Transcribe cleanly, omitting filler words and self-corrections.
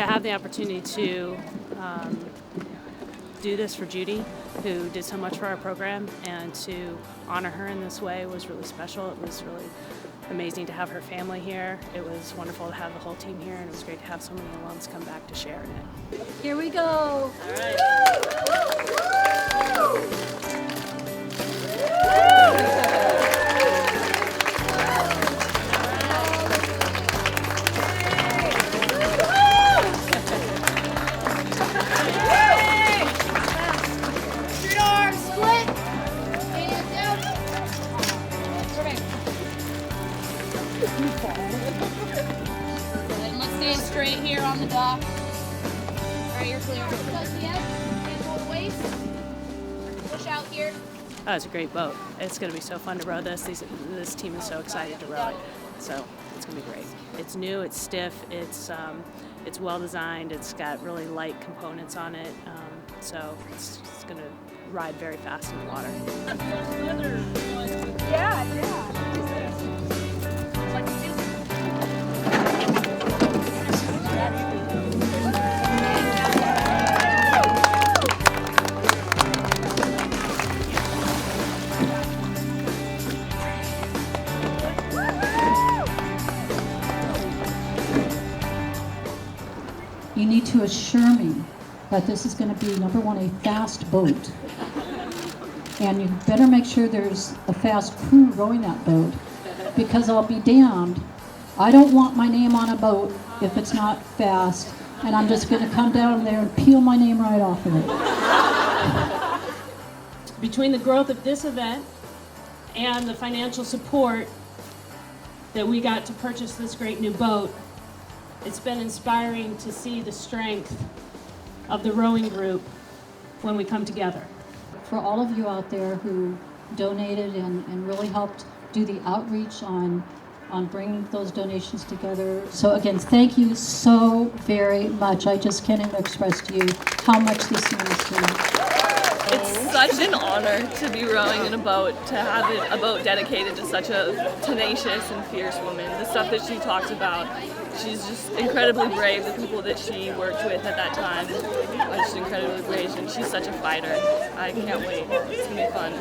to have the opportunity to do this for Judy, who did so much for our program, and to honor her in this way was really special. It was really amazing to have her family here. It was wonderful to have the whole team here, and it was great to have so many alums come back to share in it. Here we go. All right. And let's stay straight here on the dock. All right, you're clear. Touch the edge, and hold the waist. Push out here. Oh, it's a great boat. It's going to be so fun to row this. This team is so excited to row it. So it's going to be great. It's new, it's stiff, it's well designed, it's got really light components on it. So it's going to ride very fast in the water. Yeah. You need to assure me that this is going to be, number one, a fast boat. And you better make sure there's a fast crew rowing that boat, because I'll be damned. I don't want my name on a boat if it's not fast, and I'm just going to come down there and peel my name right off of it. Between the growth of this event and the financial support that we got to purchase this great new boat, it's been inspiring to see the strength of the rowing group when we come together. For all of you out there who donated and really helped do the outreach on bringing those donations together. So again, thank you so very much. I just can't even express to you how much this means to me. It's such an honor to be rowing in a boat, to have a boat dedicated to such a tenacious and fierce woman. The stuff that she talks about, she's just incredibly brave. The people that she worked with at that time are just incredibly brave, and she's such a fighter. I can't wait. It's going to be fun.